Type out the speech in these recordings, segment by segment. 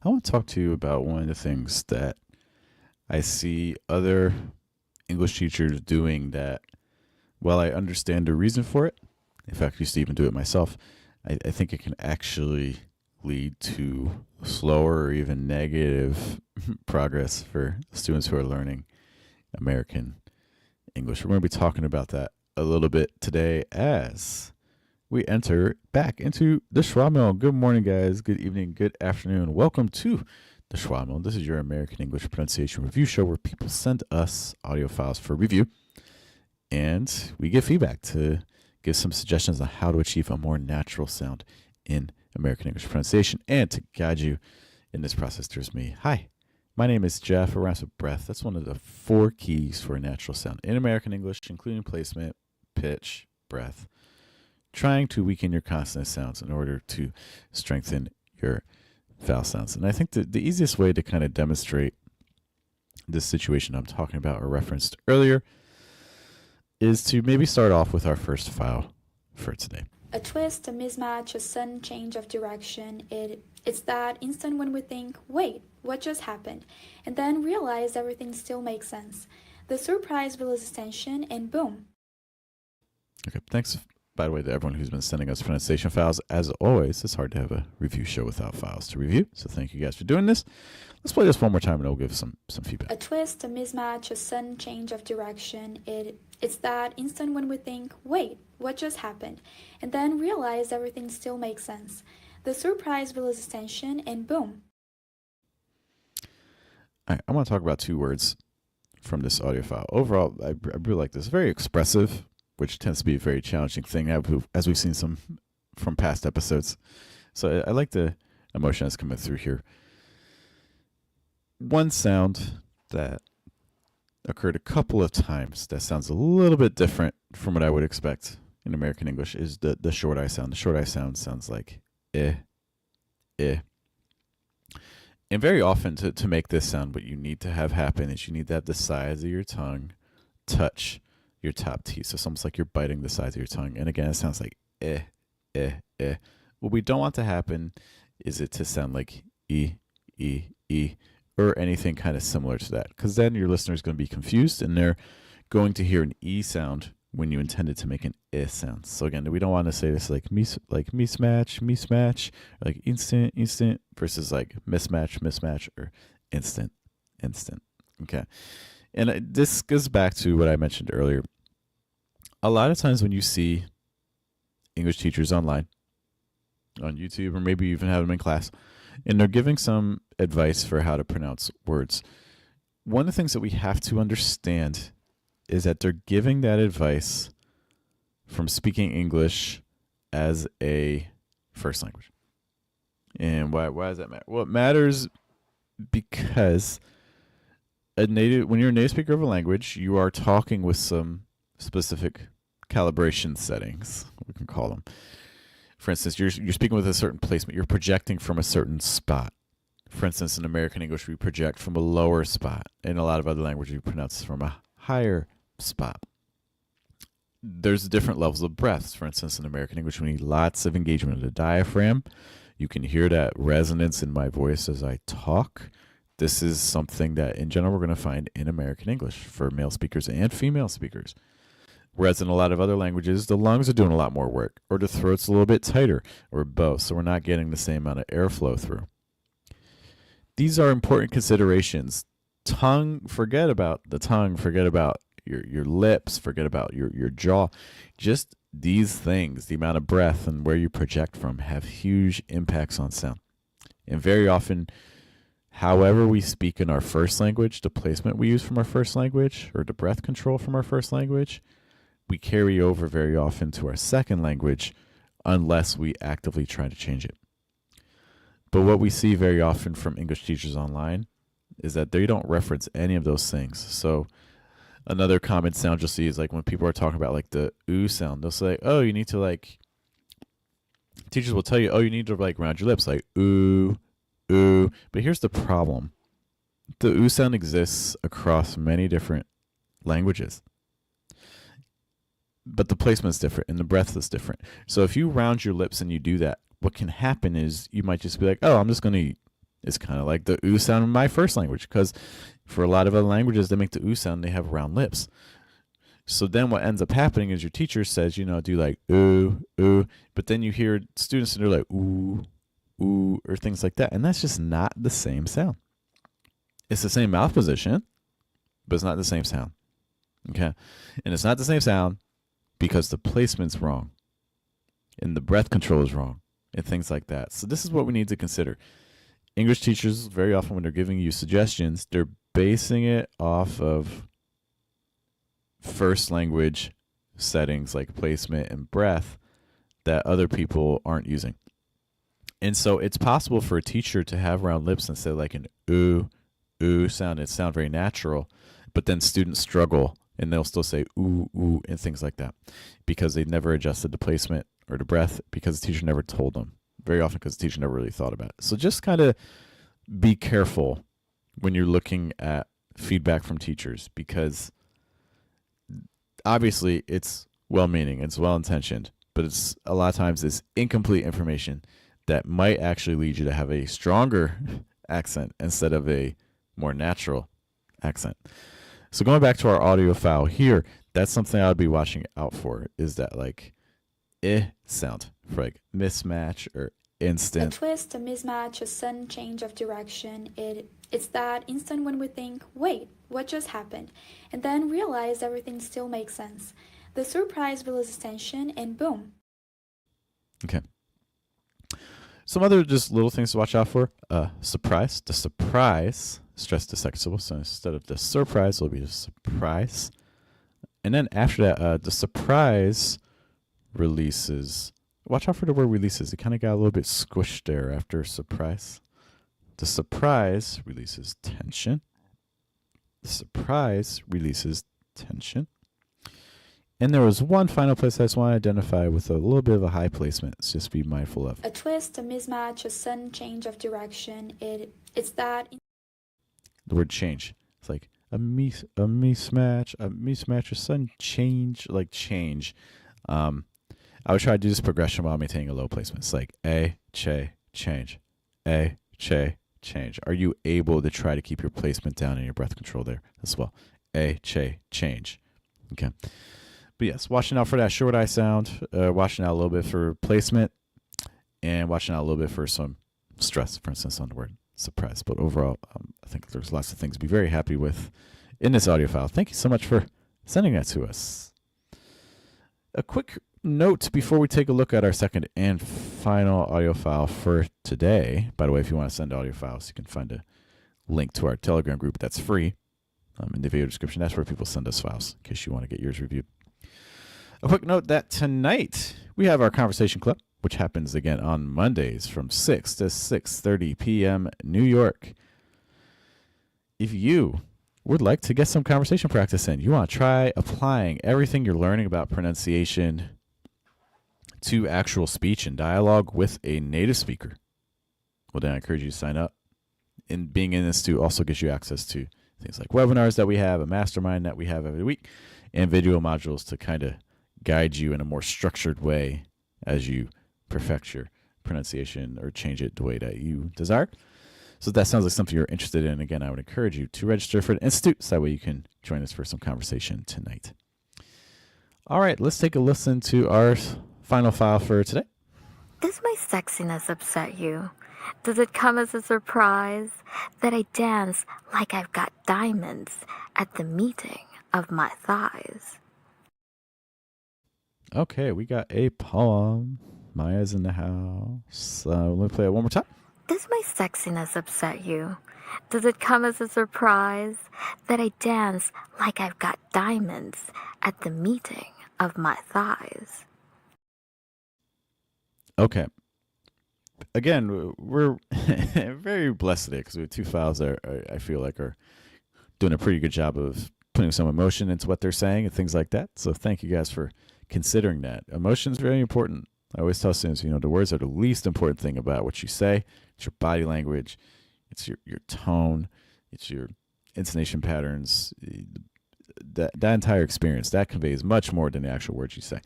I want to talk to you about one of the things that I see other English teachers doing that, while I understand the reason for it, in fact, I used to even do it myself, I think it can actually lead to slower or even negative progress for students who are learning American English. We're going to be talking about that a little bit today as we enter back into the Schwa Mill. Good morning, guys. Good evening. Good afternoon. Welcome to the Schwa Mill. This is your American English pronunciation review show where people send us audio files for review, and we get feedback to give some suggestions on how to achieve a more natural sound in American English pronunciation. And to guide you in this process, there's me. Hi, my name is Geoff. It rhymes with breath. That's one of the 4 keys for a natural sound in American English, including placement, pitch, breath. Trying to weaken your consonant sounds in order to strengthen your vowel sounds. And I think the easiest way to kind of demonstrate this situation I'm talking about or referenced earlier is to maybe start off with our first file for today. A twist, a mismatch, a sudden change of direction. It's that instant when we think, wait, what just happened? And then realize everything still makes sense. The surprise releases tension and boom. Okay, thanks, by the way, to everyone who's been sending us pronunciation files. As always, it's hard to have a review show without files to review, so thank you guys for doing this. Let's play this one more time and we'll give some feedback. A twist, a mismatch, a sudden change of direction. It's that instant when we think, wait, what just happened? And then realize everything still makes sense. The surprise releases tension and boom. I want to talk about 2 words from this audio file. Overall, I really like this. Very expressive, which tends to be a very challenging thing, as we've seen some from past episodes. So I like the emotion that's coming through here. One sound that occurred a couple of times that sounds a little bit different from what I would expect in American English is the short I sound. The short I sound sounds like eh, eh. And very often to make this sound, what you need to have happen is you need to have the sides of your tongue touch your top teeth. So it's almost like you're biting the sides of your tongue. And again, it sounds like eh, eh, eh. What we don't want to happen is it to sound like e, e, e, or anything kind of similar to that. Because then your listener is going to be confused and they're going to hear an e sound when you intended to make an I sound. So again, we don't want to say this like mismatch, like instant, versus like mismatch, or instant. Okay. And this goes back to what I mentioned earlier. A lot of times when you see English teachers online, on YouTube, or maybe you even have them in class, and they're giving some advice for how to pronounce words, one of the things that we have to understand is that they're giving that advice from speaking English as a first language. And why does that matter? Well, it matters because when you're a native speaker of a language, you are talking with some specific calibration settings, we can call them. For instance, you're speaking with a certain placement. You're projecting from a certain spot. For instance, in American English, we project from a lower spot. In a lot of other languages, we pronounce from a higher spot. There's different levels of breaths. For instance, in American English, we need lots of engagement of the diaphragm. You can hear that resonance in my voice as I talk. This is something that, in general, we're going to find in American English for male speakers and female speakers. Whereas in a lot of other languages, the lungs are doing a lot more work, or the throat's a little bit tighter, or both, so we're not getting the same amount of airflow through. These are important considerations. Forget about the tongue, forget about your lips, forget about your jaw. Just these things, the amount of breath and where you project from, have huge impacts on sound. And very often, however we speak in our first language, the placement we use from our first language, or the breath control from our first language, we carry over very often to our second language unless we actively try to change it. But what we see very often from English teachers online is that they don't reference any of those things. So another common sound you'll see is like when people are talking about like the oo sound, they'll say, oh, you need to like, teachers will tell you, oh, you need to like round your lips, like oo, oo. But here's the problem. The oo sound exists across many different languages. But the placement is different and the breath is different. So if you round your lips and you do that, what can happen is you might just be like, oh, I'm just going to It's kind of like the oo sound in my first language, because for a lot of other languages that make the oo sound, they have round lips. So then what ends up happening is your teacher says, do like ooh, ooh, but then you hear students and they're like ooh, ooh, or things like that. And that's just not the same sound. It's the same mouth position, but it's not the same sound. Okay. And it's not the same sound because the placement's wrong and the breath control is wrong and things like that. So this is what we need to consider. English teachers, very often when they're giving you suggestions, they're basing it off of first language settings like placement and breath that other people aren't using. And so it's possible for a teacher to have round lips and say like an ooh, ooh sound. It sound very natural, but then students struggle and they'll still say ooh, ooh, and things like that because they never adjusted the placement or the breath because the teacher never told them. Very often because the teacher never really thought about it. So just kind of be careful when you're looking at feedback from teachers because obviously it's well-meaning, it's well-intentioned, but it's a lot of times it's incomplete information that might actually lead you to have a stronger accent instead of a more natural accent. So going back to our audio file here, that's something I would be watching out for is that like sound for like mismatch or instant. A twist, a mismatch, a sudden change of direction. It's that instant when we think, wait, what just happened? And then realize everything still makes sense. The surprise releases tension and boom. Okay. Some other just little things to watch out for. Surprise. The surprise, stress the second syllable. So instead of the surprise, it'll be the surprise. And then after that, the surprise releases. Watch out for the word releases. It kind of got a little bit squished there after surprise. The surprise releases tension. The surprise releases tension. And there was one final place I just want to identify with a little bit of a high placement. Let's just be mindful of. A twist, a mismatch, a sudden change of direction. It's that. The word change. It's like a mismatch, a sudden change, like change. I would try to do this progression while maintaining a low placement. It's like a, che, change. A, che, change. Are you able to try to keep your placement down and your breath control there as well? A, che, change. Okay. But yes, watching out for that short I sound, watching out a little bit for placement, and watching out a little bit for some stress, for instance, on the word surprise. But overall, I think there's lots of things to be very happy with in this audio file. Thank you so much for sending that to us. A quick note before we take a look at our second and final audio file for today. By the way, if you want to send audio files, you can find a link to our Telegram group that's free in the video description. That's where people send us files in case you want to get yours reviewed. A quick note that tonight we have our conversation club, which happens again on Mondays from 6 to 6:30 p.m. New York. If you would like to get some conversation practice in, you want to try applying everything you're learning about pronunciation to actual speech and dialogue with a native speaker, well, then I encourage you to sign up. And being in this too also gives you access to things like webinars that we have, a mastermind that we have every week, and video modules to kind of guide you in a more structured way as you perfect your pronunciation or change it the way that you desire. So if that sounds like something you're interested in, again, I would encourage you to register for the Institute so that way you can join us for some conversation tonight. All right, let's take a listen to our final file for today. Does my sexiness upset you? Does it come as a surprise that I dance like I've got diamonds at the meeting of my thighs? Okay, we got a poem. Maya's in the house. Let me play it one more time. Does my sexiness upset you? Does it come as a surprise that I dance like I've got diamonds at the meeting of my thighs? Okay. Again, we're very blessed today because we have two files that I feel like are doing a pretty good job of putting some emotion into what they're saying and things like that. So thank you guys for considering that. Emotion is very important. I always tell students, the words are the least important thing about what you say. It's your body language. It's your tone. It's your intonation patterns. That entire experience, that conveys much more than the actual words you say.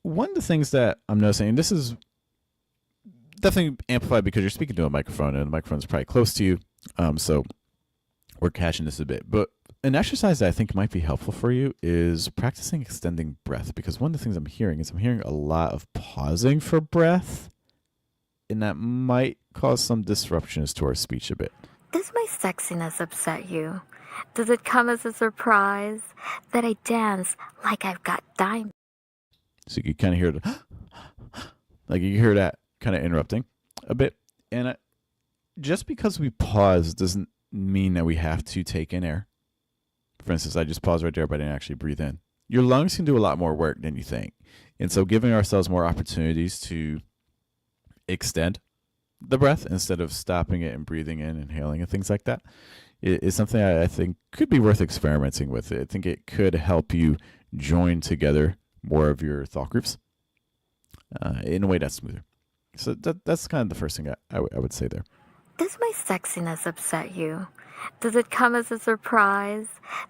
One of the things that I'm noticing, and this is definitely amplified because you're speaking to a microphone and the microphone's probably close to you. So we're catching this a bit. But an exercise that I think might be helpful for you is practicing extending breath, because one of the things I'm hearing a lot of pausing for breath, and that might cause some disruptions to our speech a bit. Does my sexiness upset you? Does it come as a surprise that I dance like I've got diamonds? So you kind of hear like you hear that kind of interrupting a bit. And just because we pause doesn't mean that we have to take in air. For instance, I just paused right there, but I didn't actually breathe in. Your lungs can do a lot more work than you think. And so giving ourselves more opportunities to extend the breath instead of stopping it and breathing in, inhaling, and things like that is something I think could be worth experimenting with. I think it could help you join together more of your thought groups in a way that's smoother. So that's kind of the first thing I would say there. Does my sexiness upset you? Does it come as a surprise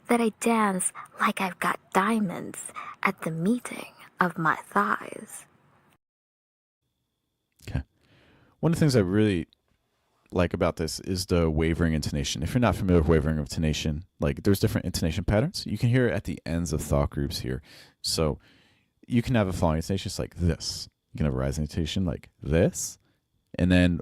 that I dance like I've got diamonds at the meeting of my thighs? Okay. One of the things I really like about this is the wavering intonation. If you're not familiar with wavering intonation, like there's different intonation patterns. You can hear it at the ends of thought groups here. So you can have a falling intonation just like this. You can have a rising intonation like this. And then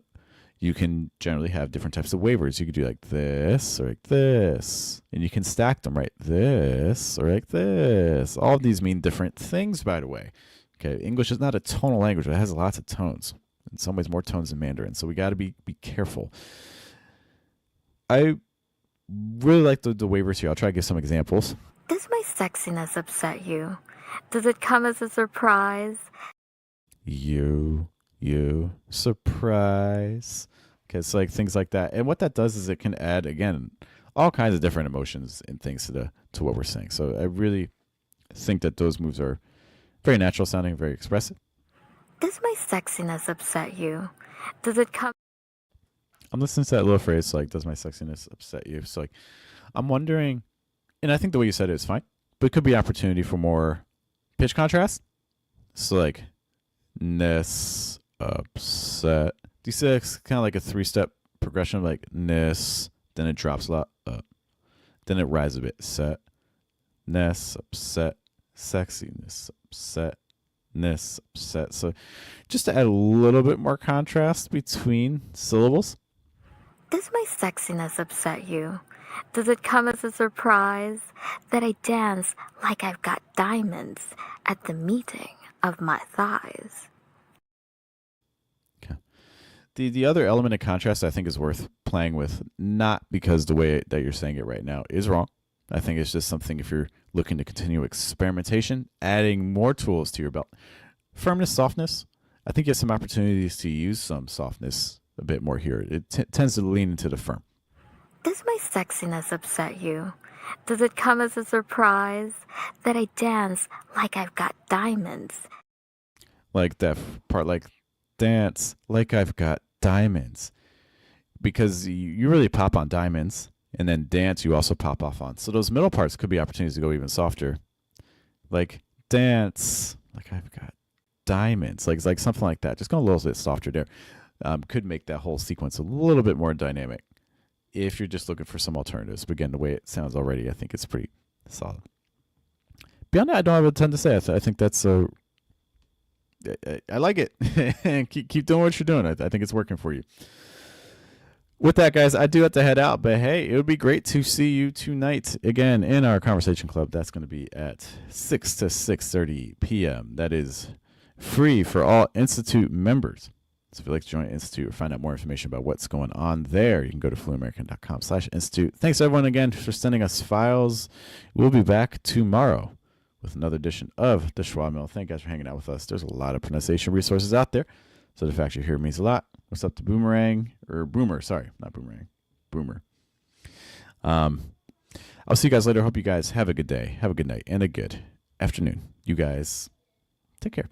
you can generally have different types of wavers. You could do like this or like this. And you can stack them, right? This or like this. All of these mean different things, by the way. Okay, English is not a tonal language. It has lots of tones. In some ways, more tones than Mandarin. So we got to be careful. I really like the wavers here. I'll try to give some examples. Does my sexiness upset you? Does it come as a surprise? You, surprise. Okay, it's like things like that. And what that does is it can add, again, all kinds of different emotions and things to what we're saying. So I really think that those moves are very natural sounding, very expressive. Does my sexiness upset you? Does it come? I'm listening to that little phrase, like, does my sexiness upset you? So, like, I'm wondering, and I think the way you said it is fine, but it could be opportunity for more pitch contrast. So, like, ness, upset. Do you see it's kind of like a 3-step progression of like ness, then it drops a lot, up, then it rises a bit, set, ness, upset, sexiness, upset, ness, upset. So just to add a little bit more contrast between syllables. Does my sexiness upset you? Does it come as a surprise that I dance like I've got diamonds at the meeting of my thighs? Okay. The other element of contrast I think is worth playing with, not because the way that you're saying it right now is wrong. I think it's just something, if you're looking to continue experimentation, adding more tools to your belt. Firmness, softness. I think you have some opportunities to use some softness a bit more here. It tends to lean into the firm. Does my sexiness upset you? Does it come as a surprise that I dance like I've got diamonds? Like that part, like dance like I've got diamonds. Because you really pop on diamonds, and then dance you also pop off on. So those middle parts could be opportunities to go even softer. Like dance like I've got diamonds. Like something like that. Just go a little bit softer there. Could make that whole sequence a little bit more dynamic if you're just looking for some alternatives. But again, the way it sounds already, I think it's pretty solid. Beyond that, I don't have a ton to say. I think that's I like it. keep doing what you're doing. I think it's working for you. With that, guys, I do have to head out, but hey, it would be great to see you tonight again in our conversation club. That's going to be at 6 to 6:30 p.m. That is free for all Institute members. So if you'd like to join Institute or find out more information about what's going on there, you can go to fluentamerican.com/institute. Thanks, everyone, again, for sending us files. We'll be back tomorrow with another edition of the Schwa Mill. Thank you guys for hanging out with us. There's a lot of pronunciation resources out there, so the fact you're here means a lot. What's up to Boomerang, or Boomer, sorry, not Boomerang, Boomer. I'll see you guys later. Hope you guys have a good day, have a good night, and a good afternoon. You guys take care.